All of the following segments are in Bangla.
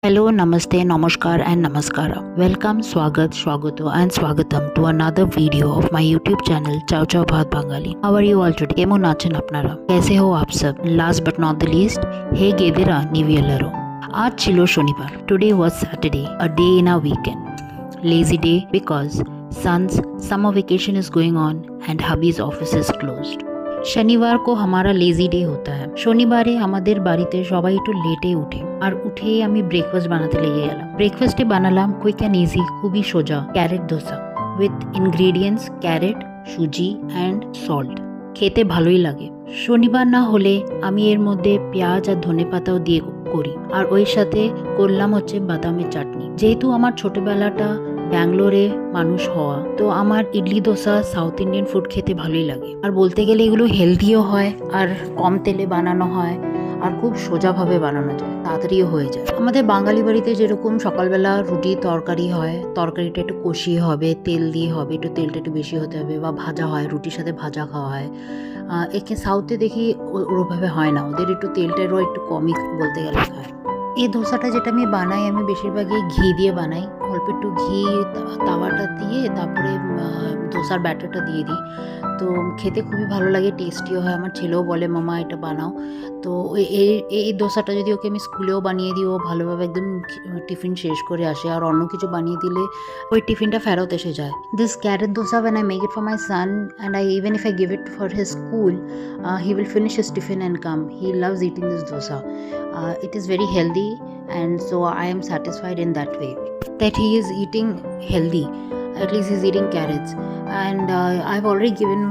Hello, Namaste, Namaskar and Namaskara. Welcome, Swagat, Swagato and Swagatam to another video of my YouTube channel Chow Chow Bhat Bangali. How are you all today? কেমন আছেন আপনারা? कैसे हो आप सब? Last but not the least, হে গেদেরা নিভিয়েলারো। আজ ছিল শনিবার। Today was Saturday, a day in our weekend. Lazy day because son's summer vacation is going on and hubby's office is closed. শনিবার को हमारा लेजी डे होता है। শনিবারে আমাদের বাড়িতে সবাই একটু লেটে উঠে আর উঠেই আমি ব্রেকফাস্ট বানাতে লেগে গেলাম। ব্রেকফাস্টে বানালাম কুইক অ্যান্ড ইজি, খুবই সোজা, carrot dosa with ingredients carrot, সুজি অ্যান্ড সল্ট। খেতে ভালোই লাগে। শনিবার না হলে আমি এর মধ্যে পেঁয়াজ আর ধনে পাতাও দিয়ে করি, আর ওই সাথে করলাম হচ্ছে বাদামের চাটনি। যেহেতু আমার ছোটবেলাটা ব্যাঙ্গালোরে মানুষ হওয়া, তো আমার idli dosa south Indian food খেতে ভালোই লাগে। আর বলতে গেলে এগুলো হেলদিও হয়, আর কম তেলে বানানো হয়, আর খুব সোজাভাবে বানানো যায়, তাড়াতাড়িও হয়ে যায়। আমাদের বাঙালি বাড়িতে যেরকম সকালবেলা রুটি তরকারি হয়, তরকারিটা একটু কষিয়ে হবে, তেল দিয়ে হবে, একটু তেলটা একটু বেশি হতে হবে, বা ভাজা হয়, রুটির সাথে ভাজা খাওয়া হয়। একে সাউথে দেখি ওরভাবে হয় না, ওদের একটু তেলটারও একটু কমই বলতে গেলে খায়। এই দোসাটা যেটা আমি বানাই, আমি বেশিরভাগই ঘি দিয়ে বানাই। অল্প একটু ঘি তাওয়াটা দিয়ে তারপরে দোসার ব্যাটারটা দিয়ে দিই, তো খেতে খুবই ভালো লাগে, টেস্টিও হয়। আমার ছেলেও বলে মামা এটা বানাও। তো এই দোসাটা যদি ওকে আমি স্কুলেও বানিয়ে দিই, ও ভালোভাবে একদম টিফিন শেষ করে আসে। আর অন্য কিছু বানিয়ে দিলে ওই টিফিনটা ফেরত এসে যায়। This carrot dosa when I make it for my son, and even if I give it for his school, he will finish his tiffin and come. He loves eating this dosa. It is very healthy, and so I am satisfied in that way that he is eating healthy. At least he's eating carrots. And I've already given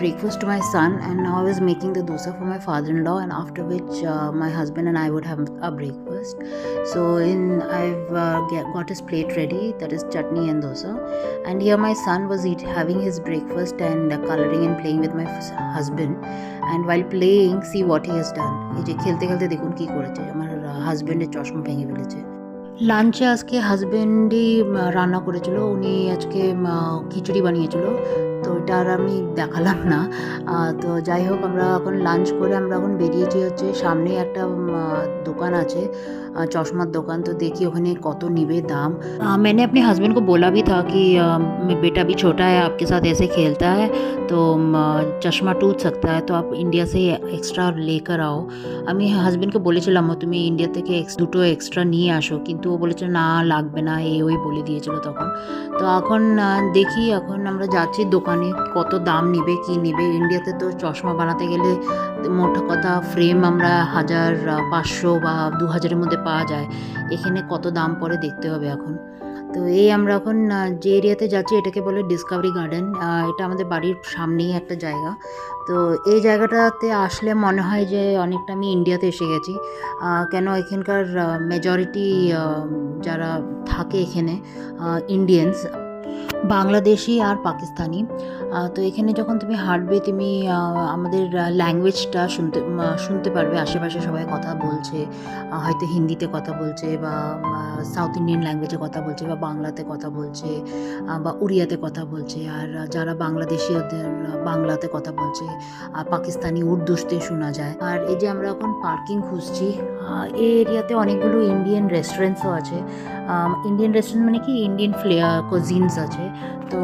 breakfast to my son, and now I was making the dosa for my father-in-law, and after which my husband and I would have a breakfast. So I've got his plate ready, that is chutney and dosa, and here my son was having his breakfast and coloring and playing with my husband. And while playing, see what he has done. এই যে খেলতে খেলতে দেখুন কি করেছে, আমার হাজবেন্ডের চশমা ভেঙে ফেলেছে। লাঞ্চে আজকে হাজব্যান্ডই রান্না করেছিল, উনি আজকে খিচুড়ি বানিয়েছিল, তো এটা আর আমি দেখালাম না। তো যাই হোক, আমরা এখন লাঞ্চ করে আমরা এখন বেরিয়েছি হচ্ছে সামনে একটা দোকান আছে, চশমার দোকান। তো দেখি ওখানে কত নিবে দাম। मैंने अपने हस्बैंड को बोला भी था कि बेटा भी छोटा है, आपके साथ ऐसे खेलता है तो चश्मा टूट सकता है, तो आप इंडिया से एक्स्ट्रा लेकर आओ। আমি হাজব্যান্ডকে বলেছিলাম তুমি ইন্ডিয়া থেকে দুটো এক্সট্রা নিয়ে আসো, কিন্তু ও বলেছিল না লাগবে না, ওই বলে দিয়েছিল তখন। তো এখন দেখি, এখন আমরা যাচ্ছি দোকানে, কত দাম নিবে কি নিবে। ইন্ডিয়াতে তো চশমা বানাতে গেলে মোট কথা ফ্রেম আমরা 1500 বা 2000-এর মধ্যে পাওয়া যায়, এখানে কত দাম পড়ে দেখতে হবে এখন। তো আমরা এখন যে এরিয়াতে যাচ্ছি এটাকে বলে ডিসকভারি গার্ডেন। এটা আমাদের বাড়ির সামনেই একটা জায়গা। তো এই জায়গাটাতে আসলে মনে হয় যে অনেকটা আমি ইন্ডিয়াতে এসে গেছি। কেন এখানকার মেজরিটি যারা থাকে এখানে ইন্ডিয়ানস, বাংলাদেশি আর পাকিস্তানি। তো এখানে যখন তুমি হাঁটবে, তুমি আমাদের ল্যাঙ্গুয়েজটা শুনতে পারবে। আশেপাশে সবাই কথা বলছে, হয়তো হিন্দিতে কথা বলছে, বা সাউথ ইন্ডিয়ান ল্যাঙ্গুয়েজে কথা বলছে, বা বাংলাতে কথা বলছে, বা উড়িয়াতে কথা বলছে। আর যারা বাংলাদেশি ওদের বাংলাতে কথা বলছে, আর পাকিস্তানি উর্দুতে শোনা যায়। আর এই যে আমরা এখন পার্কিং খুঁজছি, এই এরিয়াতে অনেকগুলো ইন্ডিয়ান রেস্টুরেন্টসও আছে। ইন্ডিয়ান রেস্টুরেন্ট মানে কি, ইন্ডিয়ান কুজিনস আছে। তো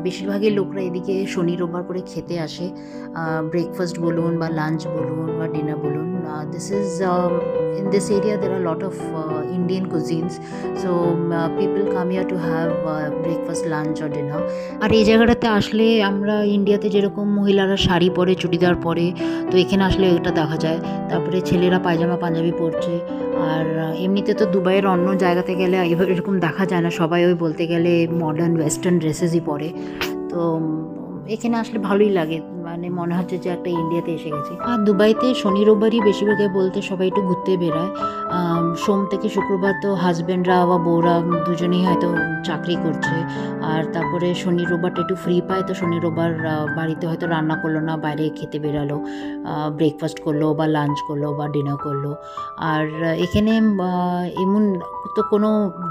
বেশিরভাগই লোকরা এদিকে শনি রোববার করে খেতে আসে, ব্রেকফাস্ট বলুন বা লাঞ্চ বলুন বা ডিনার বলুন। In this area there are a lot of Indian cuisines, so people come here to have breakfast, lunch or dinner. আর এই জায়গাটাতে আসলে আমরা ইন্ডিয়াতে যেরকম মহিলারা শাড়ি পরে, চুড়িদার পরে, তো এখানে আসলে এটা দেখা যায়। তারপরে ছেলেরা পায়জামা পাঞ্জাবি পরছে। আর এমনিতে তো দুবাইয়ের অন্য জায়গাতে গেলে এরকম দেখা যায় না, সবাই ওই বলতে গেলে মডার্ন ওয়েস্টার্ন ড্রেসেসই পরে। তো এখানে আসলে ভালোই লাগে, মানে মনে হচ্ছে যে একটা ইন্ডিয়াতে এসে গেছি। আর দুবাইতে শনি রোববারই বেশিরভাগে বলতে সবাই একটু ঘুরতে বেরোয়। সোম থেকে শুক্রবার তো হাজব্যান্ডরা বা বউরা দুজনেই হয়তো চাকরি করছে, আর তারপরে শনি রোববারটা একটু ফ্রি পায়। তো শনি রোববার বাড়িতে হয়তো রান্না করলো না, বাইরে খেতে বেরালো, ব্রেকফাস্ট করলো বা লাঞ্চ করলো বা ডিনার করলো। আর এখানে এমন তো কোনো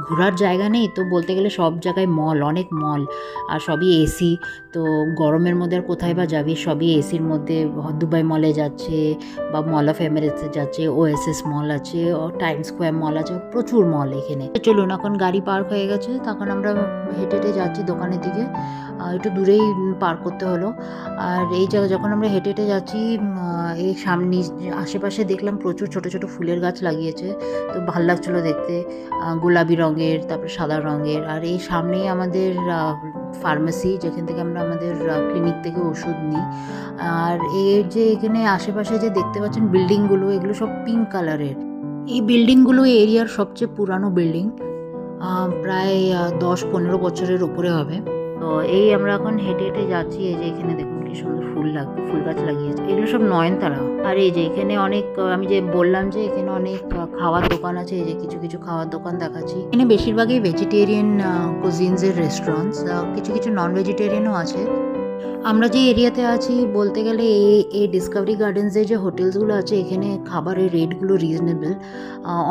ঘোরার জায়গা নেই, তো বলতে গেলে সব জায়গায় মল, অনেক মল, আর সবই এসি। তো গরমের মধ্যে আর কোথায় বা যাবি, সবই এসির মধ্যে। দুবাই মলে যাচ্ছে বা মল অফ এমিরেটসে যাচ্ছে, ওএসএস মল আছে, টাইম স্কোয়ার মল আছে, প্রচুর মল এখানে। চলুন, এখন গাড়ি পার্ক হয়ে গেছে, তখন আমরা হেঁটে হেঁটে যাচ্ছি দোকানের দিকে। একটু দূরেই পার্ক করতে হলো। আর এই জায়গা যখন আমরা হেঁটে হেঁটে যাচ্ছি, এই সামনে আশেপাশে দেখলাম প্রচুর ছোট ছোট ফুলের গাছ লাগিয়েছে, তো ভাল লাগছিলো দেখতে, গোলাপি রঙের, তারপরে সাদা রঙের। আর এই সামনেই আমাদের ফার্মেসি, যেখান থেকে আমরা আমাদের ক্লিনিক থেকে ওষুধ নিই। আর এর যে এখানে আশেপাশে যে দেখতে পাচ্ছেন বিল্ডিংগুলো, এগুলো সব পিঙ্ক কালারের। এই বিল্ডিংগুলো এরিয়ার সবচেয়ে পুরানো বিল্ডিং, প্রায় 10-15 বছরের উপরে হবে। তো এই আমরা এখন হেঁটে হেঁটে যাচ্ছি। এই যে এখানে দেখুন কি সুন্দর ফুল গাছ লাগিয়েছে, এগুলো সব নয়নতারা। আর এই যে এখানে অনেক, আমি যে বললাম যে এখানে অনেক খাওয়ার দোকান আছে, এই যে কিছু কিছু খাওয়ার দোকান দেখাচ্ছি। এখানে বেশিরভাগই ভেজিটেরিয়ান কুজিনসের রেস্টুরেন্টস, কিছু কিছু নন ভেজিটেরিয়ানও আছে। আমরা যে এরিয়াতে আছি, বলতে গেলে এই ডিসকভারি গার্ডেন্সে যে হোটেলসগুলো আছে, এখানে খাবারের রেটগুলো রিজনেবল,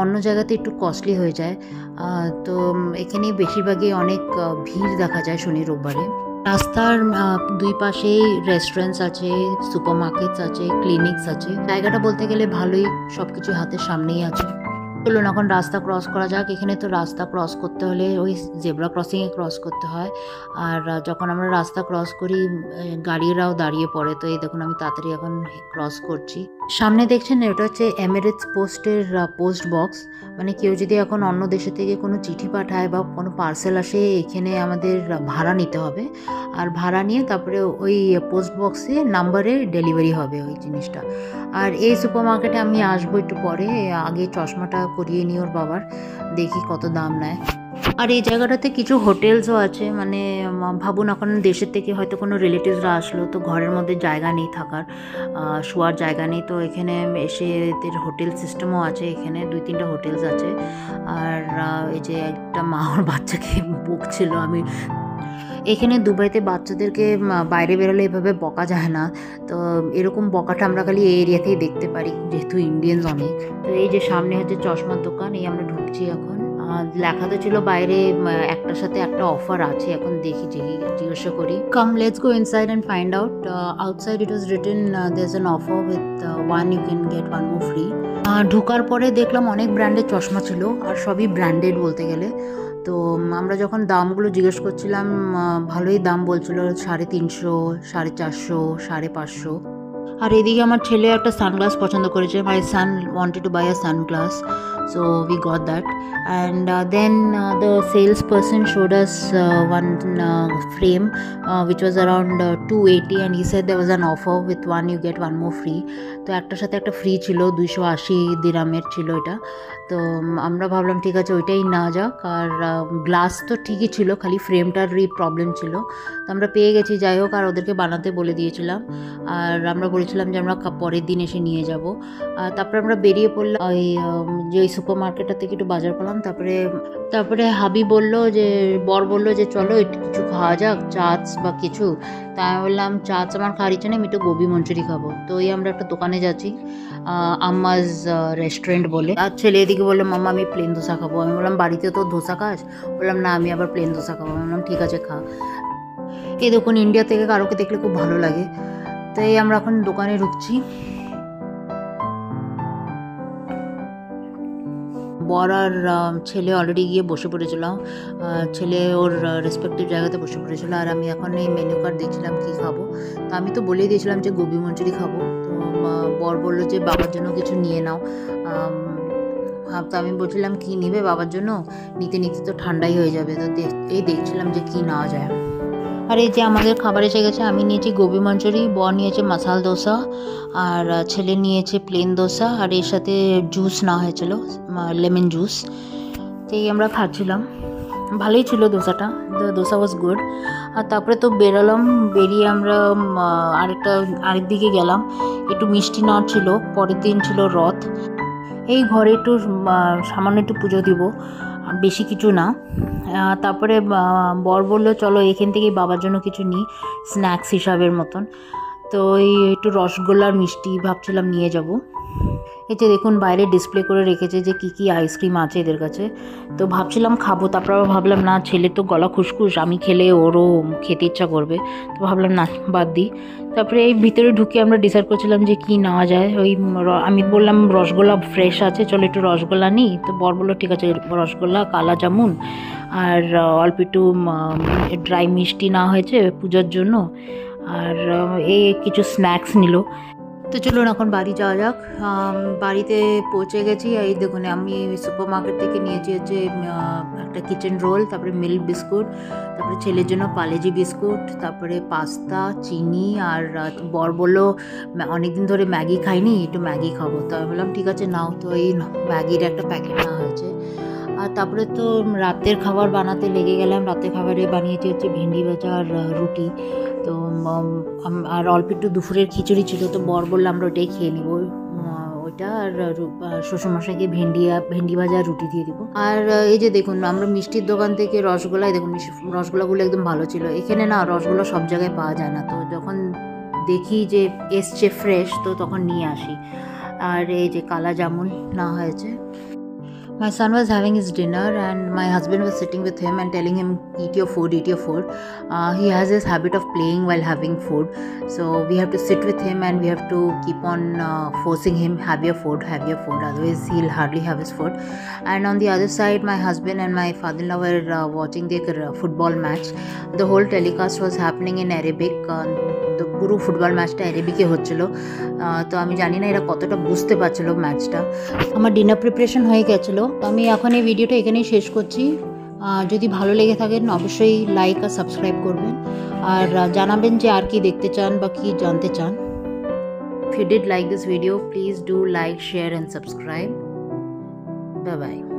অন্য জায়গাতে একটু কস্টলি হয়ে যায়। তো এখানে বেশিরভাগই অনেক ভিড় দেখা যায় শনি রোববারে। রাস্তার দুই পাশেই রেস্টুরেন্টস আছে, সুপার মার্কেটস আছে, ক্লিনিক্স আছে। জায়গাটা বলতে গেলে ভালোই, সব কিছু হাতের সামনেই আছে। চলুন এখন রাস্তা ক্রস করা যাক। এখানে তো রাস্তা ক্রস করতে হলে ওই জেব্রা ক্রসিংয়ে ক্রস করতে হয়। আর যখন আমরা রাস্তা ক্রস করি, গাড়িরাও দাঁড়িয়ে পড়ে। তো এই দেখুন, আমি তাড়াতাড়ি এখন ক্রস করছি। সামনে দেখছেন, এটা হচ্ছে এমিরেটস পোস্টের পোস্ট বক্স। মানে কেউ যদি এখন অন্য দেশে থেকে কোনো চিঠি পাঠায় বা কোনো পার্সেল আসে, এখানে আমাদের ভাড়া নিতে হবে। আর ভাড়া নিয়ে তারপরে ওই পোস্ট বক্সে নাম্বারে ডেলিভারি হবে ওই জিনিসটা। আর এই সুপার মার্কেটে আমি আসবো একটু পরে। আগে চশমাটা করিয়ে নিই ওর বাবার, দেখি কত দাম নেয়। আর এই জায়গাটাতে কিছু হোটেলসও আছে। মানে ভাবুন, এখন দেশের থেকে হয়তো কোনো রিলেটিভসরা আসলো, তো ঘরের মধ্যে জায়গা নেই থাকার, শোয়ার জায়গা নেই, তো এখানে এসে এদের হোটেল সিস্টেমও আছে। এখানে 2-3টা হোটেলস আছে। আর এই যে একটা মা ওর বাচ্চাকে বকছিল। আমি এখানে দুবাইতে বাচ্চাদেরকে বাইরে বেরোলে এভাবে বকা যায় না, তো এরকম বকাটা আমরা খালি এই এরিয়াতেই দেখতে পারি, যেহেতু ইন্ডিয়ানস অনেক। তো এই যে সামনে হচ্ছে চশমার দোকান, এই আমরা ঢুকছি এখন। লেখা তো ছিল বাইরে একটার সাথে একটা অফার আছে, এখন দেখি জিজ্ঞাসা করি। Come let's go inside and find out. Outside it was written there is an offer with 1 you can get 1 more free. ঢোকার পরে দেখলাম অনেক ব্র্যান্ডের চশমা ছিল, আর সবই ব্র্যান্ডেড বলতে গেলে। তো আমরা যখন দামগুলো জিজ্ঞেস করছিলাম, ভালোই দাম বলছিল, 350, 450, 550। আর এদিকে আমার ছেলে একটা সানগ্লাস পছন্দ করেছে। My son wanted to buy a sunglass, so we got that. And then the salesperson showed us one frame which was around 280, and he said there was an offer with 1 you get 1 more free. তো একটার সাথে একটা ফ্রি ছিল, 280 দিরামের ছিল এটা। তো আমরা ভাবলাম ঠিক আছে ওইটাই না যাক। আর গ্লাস তো ঠিকই ছিল, খালি ফ্রেমটারই প্রবলেম ছিল। তো আমরা পেয়ে গেছি, যাই হোক। আর ওদেরকে বানাতে বলে দিয়েছিলাম, আর আমরা বলেছিলাম যে আমরা পরের দিন এসে নিয়ে যাব। তারপরে আমরা বেরিয়ে পড়লাম ওই যে ওই সুপার মার্কেটটা থেকে একটু বাজার করলাম। তারপরে হাবি বর বললো যে চলো একটু কিছু খাওয়া যাক, চাটস বা কিছু। তাই আমি বললাম চাটস আমার খাওয়ার ইচ্ছে নেই, আমি একটু গোবি মঞ্চুরি খাবো। তো এই আমরা একটা দোকানে যাচ্ছি, আম্মাজ রেস্টুরেন্ট বলে। আর ছেলে এদিকে বললো মাম্মা আমি প্লেন ধোসা খাবো। আমি বললাম বাড়িতে তো ধোসা খাস? বললাম না, আমি আবার প্লেন ধোসা খাবো। আমি বললাম ঠিক আছে খা। এই দেখুন, ইন্ডিয়া থেকে কারোকে দেখলে খুব ভালো লাগে। তো এই আমরা এখন দোকানে ঢুকছি। বর আর ছেলে অলরেডি গিয়ে বসে পড়েছিল। ছেলে ওর রেসপেক্টিভ জায়গাতে বসে পড়েছিল, আর আমি এখন এই মেনু কার্ড দেখছিলাম কী খাবো। তো আমি তো বলেই দিয়েছিলাম যে গোবি মঞ্চুরি খাবো। তো বর বললো যে বাবার জন্য কিছু নিয়ে নাও। তো আমি বলছিলাম কী নিবে বাবার জন্য, নিতে নিতে তো ঠান্ডাই হয়ে যাবে। তো এই দেখছিলাম যে কী নেওয়া যায়। আর এই যে আমাদের খাবার এসে গেছে। আমি নিয়েছি গোবি মঞ্চুরি, বর নিয়েছে মশাল দোসা, আর ছেলে নিয়েছে প্লেন দোসা, আর এর সাথে জুস নেওয়া হয়েছিল, লেমন জুস। তো এই আমরা খাচ্ছিলাম, ভালোই ছিল দোসাটা, দোসা ওয়াজ গুড। আর তারপরে তো বেরিয়ে আমরা আরেক দিকে গেলাম, একটু মিষ্টি নেওয়ার ছিল। পরের দিন ছিল রথ। এই ঘরে একটু সামান্য একটু পুজো দিব, বেশি কিছু না। তারপরে বর বললো চলো এখান থেকেই বাবার জন্য কিছু নিই, স্ন্যাক্স হিসাবের মতন। তো এই একটু রসগোল্লার মিষ্টি ভাবছিলাম নিয়ে যাব। এই যে দেখুন বাইরে ডিসপ্লে করে রেখেছে যে কী আইসক্রিম আছে এদের কাছে। তো ভাবছিলাম খাবো, তারপর আবার ভাবলাম না, ছেলে তো গলা খুসখুস, আমি খেলে ওরও খেতে ইচ্ছা করবে, তো ভাবলাম না, বাদ দিই। তারপরে এই ভিতরে ঢুকে আমরা ডিসাইড করছিলাম যে কী নেওয়া যায়। ওই আমি বললাম রসগোল্লা ফ্রেশ আছে, চলো একটু রসগোল্লা নিই। তো বর বললো ঠিক আছে, রসগোল্লা, কালা জামুন আর অল্প একটু ড্রাই মিষ্টি নেওয়া হয়েছে পূজার জন্য, আর এই কিছু স্ন্যাক্স নিল। তো চলুন এখন বাড়ি যাওয়া যাক। বাড়িতে পৌঁছে গেছি। এই দেখুন আমি সুপার মার্কেট থেকে নিয়েছি হচ্ছে একটা কিচেন রোল, তারপরে মিল্ক বিস্কুট, তারপরে ছেলের জন্য পালেজি বিস্কুট, তারপরে পাস্তা, চিনি, আর বর বললো অনেকদিন ধরে ম্যাগি খাইনি, একটু ম্যাগি খাবো। তো আমি বললাম ঠিক আছে নাও। তো এই ম্যাগির একটা প্যাকেট নেওয়া হয়েছে। আর তারপরে তো রাতের খাবার বানাতে লেগে গেলাম। রাতের খাবারে বানিয়েছি হচ্ছে ভেন্ডি ভাজা আর রুটি। তো আর অল্প একটু দুপুরের খিচুড়ি ছিল, তো বর বললো আমরা ওটাই খেয়ে নেবো, ওইটা। আর শ্বশুরমশাইকে ভেন্ডি ভাজা রুটি দিয়ে দিব। আর এই যে দেখুন আমরা মিষ্টির দোকান থেকে রসগোল্লা, দেখুন রসগোল্লাগুলো একদম ভালো ছিল। এখানে না রসগোল্লা সব জায়গায় পাওয়া যায় না, তো যখন দেখি যে এসছে ফ্রেশ, তো তখন নিয়ে আসি। আর এই যে কালা জামুন না হয়েছে। My son was having his dinner and my husband was sitting with him and telling him, eat your food, eat your food. He has this habit of playing while having food. So we have to sit with him and we have to keep on forcing him, have your food, otherwise he'll hardly have his food. And on the other side, my husband and my father-in-law were watching their football match. The whole telecast was happening in Arabic. তো পুরো ফুটবল ম্যাচটা অ্যারেবিকে হচ্ছিলো। তো আমি জানি না এরা কতটা বুঝতে পারছিলো ম্যাচটা। আমার ডিনার প্রিপারেশন হয়ে গেছিলো। তো আমি এখন এই ভিডিওটা এখানেই শেষ করছি। যদি ভালো লেগে থাকেন অবশ্যই লাইক আর সাবস্ক্রাইব করবেন, আর জানাবেন যে আর কি দেখতে চান বা কি জানতে চান। If you did like this video, please do like, share and subscribe. Bye bye.